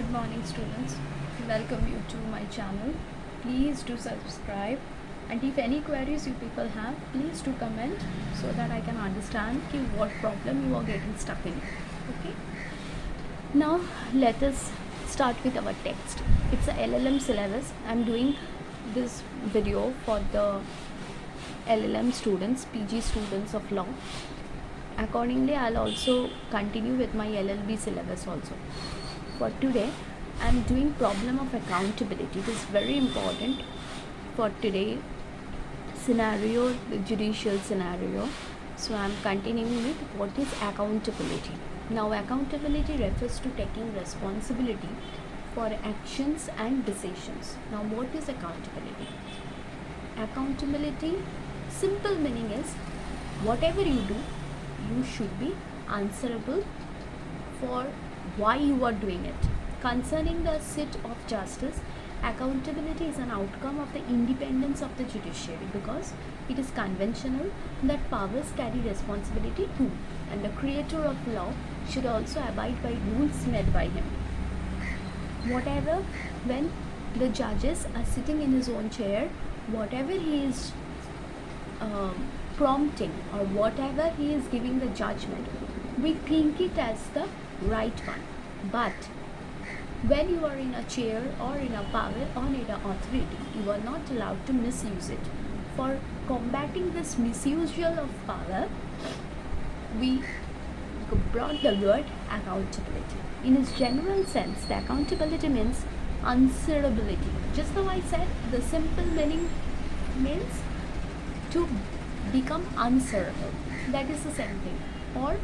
Good morning, students. Welcome you to my channel. Please do subscribe, and if any queries you people have, please do comment so that I can understand what problem you are getting stuck in. Okay. Now let us start with our text. It's a LLM syllabus. I'm doing this video for the LLM students, PG students of law. Accordingly, I'll also continue with my LLB syllabus also. For today, I'm doing problem of accountability. It is very important for today scenario, the judicial scenario. So I'm continuing with what is accountability. Now, accountability refers to taking responsibility for actions and decisions. Now, what is accountability? Accountability, simple meaning is whatever you do, you should be answerable for why you are doing it. Concerning the seat of justice, accountability is an outcome of the independence of the judiciary, because it is conventional that powers carry responsibility too, and the creator of law should also abide by rules made by him. Whatever, when the judges are sitting in his own chair, whatever he is prompting or whatever he is giving the judgment, we think it as the right one. But when you are in a chair or in a power or in an authority, you are not allowed to misuse it. For combating this misusal of power, we brought the word accountability. In its general sense, the accountability means answerability. Just how I said, the simple meaning means to become answerable. That is the same thing. Or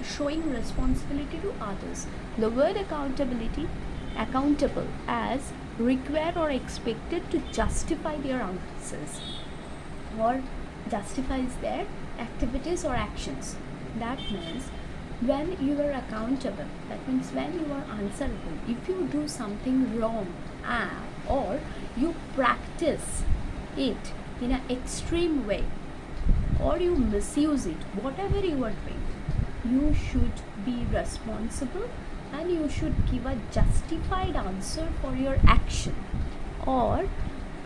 showing responsibility to others. The word accountability, accountable as required or expected to justify their answers or justifies their activities or actions. That means when you are accountable, that means when you are answerable. If you do something wrong or you practice it in an extreme way or you misuse it, whatever you are doing, you should be responsible and you should give a justified answer for your action or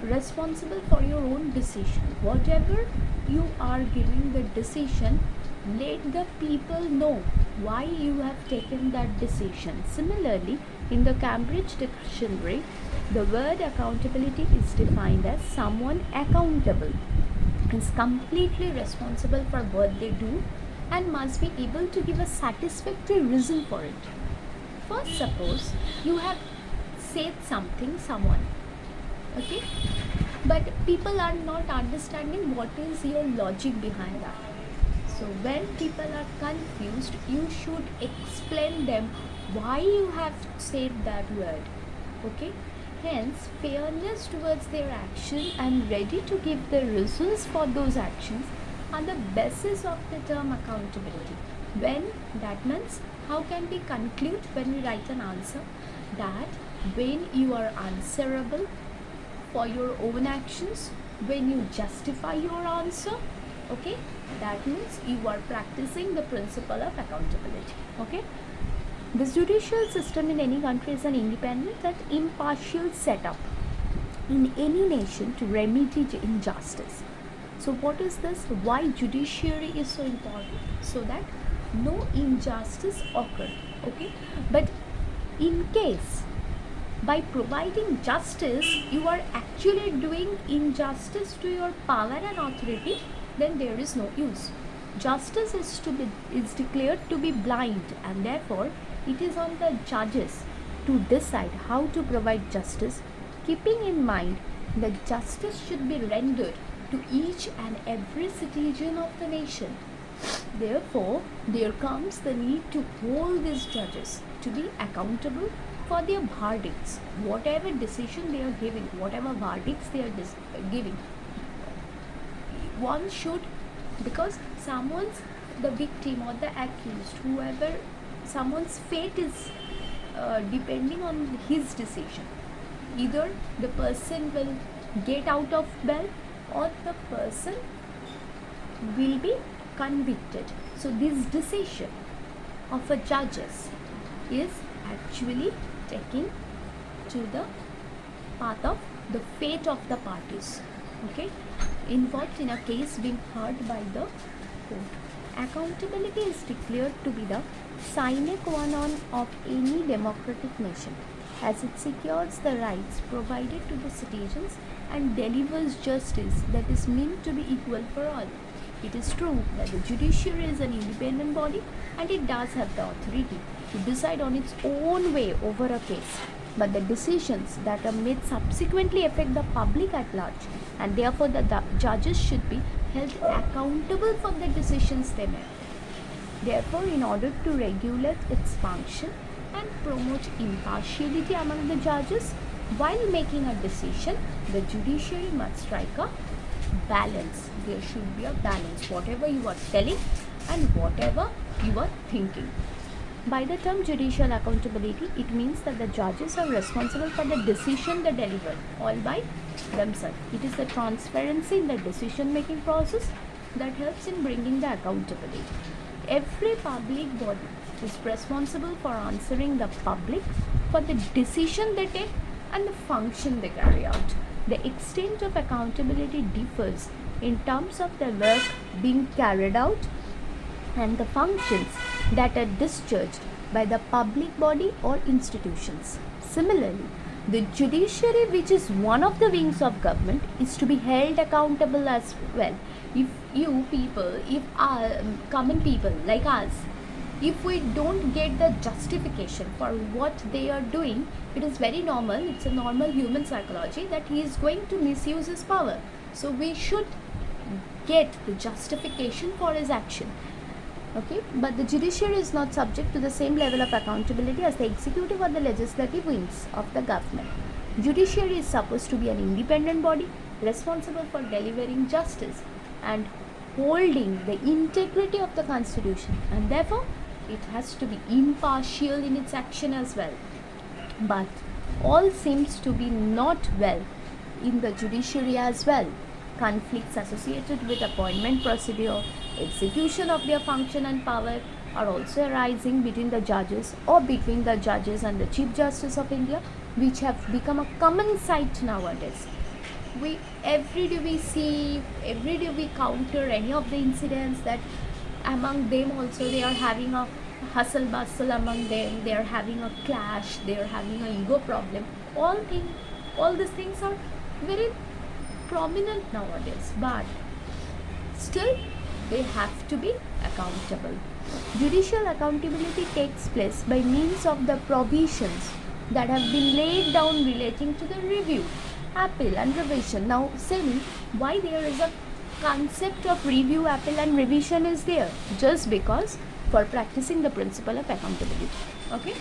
responsible for your own decision. Whatever you are giving the decision, let the people know why you have taken that decision. Similarly, in the Cambridge Dictionary, the word accountability is defined as someone accountable is completely responsible for what they do and must be able to give a satisfactory reason for it. First, suppose you have said something, someone, okay, but people are not understanding what is your logic behind that. So when people are confused, you should explain them why you have said that word, okay. Hence, fairness towards their action and ready to give the reasons for those actions are the basis of the term accountability. When that means, how can we conclude when we write an answer? That when you are answerable for your own actions, when you justify your answer, okay, that means you are practicing the principle of accountability, okay. The judicial system in any country is an independent and impartial setup in any nation to remedy injustice. So what is this? Why judiciary is so important? So that no injustice occur, okay. But in case by providing justice you are actually doing injustice to your power and authority, then there is no use. Justice is declared to be blind, and therefore it is on the judges to decide how to provide justice, keeping in mind that justice should be rendered to each and every citizen of the nation. Therefore, there comes the need to hold these judges to be accountable for their verdicts, whatever decision they are giving, whatever verdicts they are giving. One should, because the victim or the accused, whoever, someone's fate is depending on his decision. Either the person will get out of bail or the person will be convicted. So this decision of a judges is actually taking to the path of the fate of the parties, okay, involved in a case being heard by the court. Accountability is declared to be the sine qua non of any democratic nation, as it secures the rights provided to the citizens and delivers justice that is meant to be equal for all. It is true that the judiciary is an independent body and it does have the authority to decide on its own way over a case, but the decisions that are made subsequently affect the public at large, and therefore the judges should be held accountable for the decisions they make. Therefore, in order to regulate its function and promote impartiality among the judges while making a decision, the judiciary must strike a balance. There should be a balance, whatever you are telling and whatever you are thinking. By the term judicial accountability, it means that the judges are responsible for the decision they deliver all by themselves. It is the transparency in the decision making process that helps in bringing the accountability. Every public body is responsible for answering the public for the decision they take and the function they carry out. The extent of accountability differs in terms of the work being carried out and the functions that are discharged by the public body or institutions. Similarly, the judiciary, which is one of the wings of government, is to be held accountable as well. If you people, if common people like us, if we don't get the justification for what they are doing, it is very normal, it's a normal human psychology that he is going to misuse his power. So we should get the justification for his action. Okay, but the judiciary is not subject to the same level of accountability as the executive or the legislative wings of the government. Judiciary is supposed to be an independent body responsible for delivering justice and holding the integrity of the constitution, and therefore it has to be impartial in its action as well. But all seems to be not well in the judiciary as well. Conflicts associated with appointment procedure, execution of their function and power are also arising between the judges or between the judges and the Chief Justice of India, which have become a common sight nowadays. Every day we counter any of the incidents that among them also they are having a hustle bustle among them, they are having a clash, they are having an ego problem. All these things are very prominent nowadays, but still they have to be accountable. Judicial accountability takes place by means of the provisions that have been laid down relating to the review, appeal and revision. Now say me why there is a concept of review, appeal and revision is there? Just because for practicing the principle of accountability. Okay.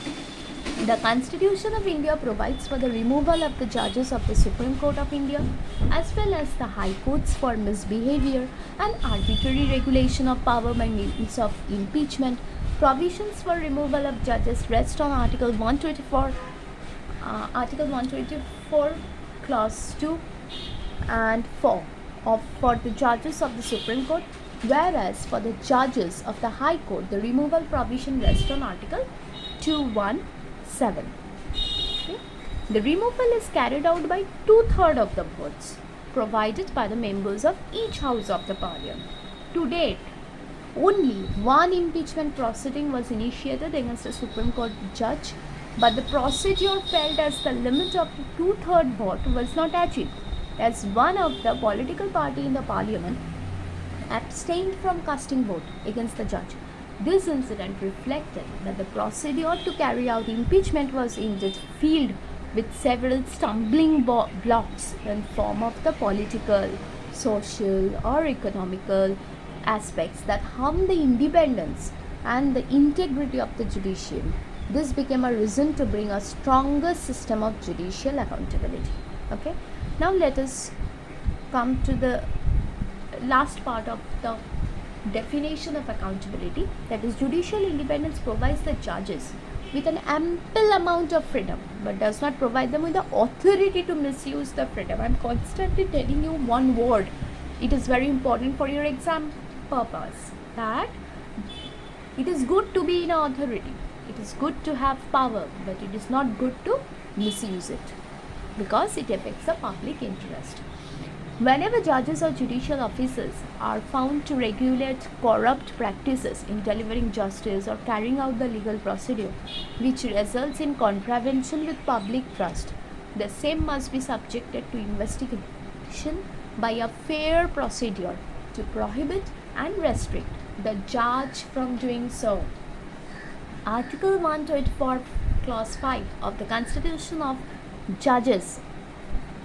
The Constitution of India provides for the removal of the judges of the Supreme Court of India as well as the High Courts for misbehavior and arbitrary regulation of power by means of impeachment. Provisions for removal of judges rest on Article 124, Clause 2 and 4 for the judges of the Supreme Court, whereas for the judges of the High Court, the removal provision rests on Article 217. Okay. The removal is carried out by 2/3 of the votes provided by the members of each house of the parliament. To date, only one impeachment proceeding was initiated against a Supreme Court judge, but the procedure failed as the limit of the 2/3 vote was not achieved, as one of the political party in the parliament abstained from casting vote against the judge. This incident reflected that the procedure to carry out impeachment was indeed filled with several stumbling blocks in form of the political, social or economical aspects that harm the independence and the integrity of the judiciary. This became a reason to bring a stronger system of judicial accountability. Okay. Now let us come to the last part of the definition of accountability, that is, judicial independence provides the judges with an ample amount of freedom but does not provide them with the authority to misuse the freedom. I am constantly telling you one word, it is very important for your exam purpose, that it is good to be in authority, It is good to have power, but it is not good to misuse it because it affects the public interest. Whenever judges or judicial officers are found to regulate corrupt practices in delivering justice or carrying out the legal procedure, which results in contravention with public trust, the same must be subjected to investigation by a fair procedure to prohibit and restrict the judge from doing so. Article 124, Clause 5 of the Constitution of Judges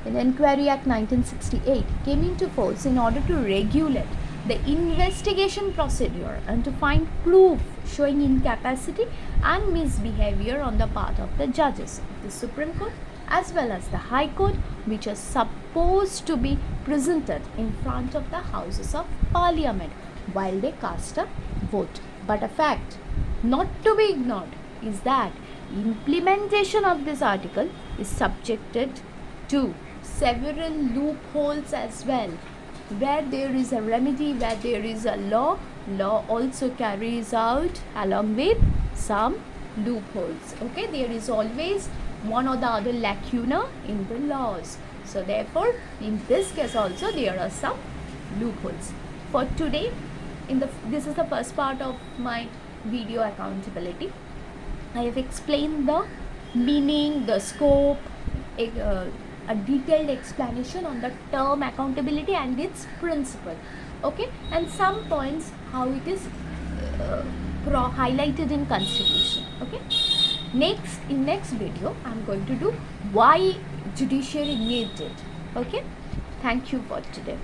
in Inquiry Act 1968 came into force in order to regulate the investigation procedure and to find proof showing incapacity and misbehavior on the part of the judges of the Supreme Court as well as the High Court, which are supposed to be presented in front of the Houses of Parliament while they cast a vote. But a fact not to be ignored is that implementation of this article is subjected to several loopholes as well. Where there is a remedy, where there is a law also carries out along with some loopholes. Okay, there is always one or the other lacuna in the laws. So therefore, in this case also there are some loopholes. For today, this is the first part of my video accountability. I have explained the meaning, the scope, a detailed explanation on the term accountability and its principle, okay, and some points how it is highlighted in Constitution. Okay, in next video I'm going to do why judiciary needs it. Okay, thank you for today.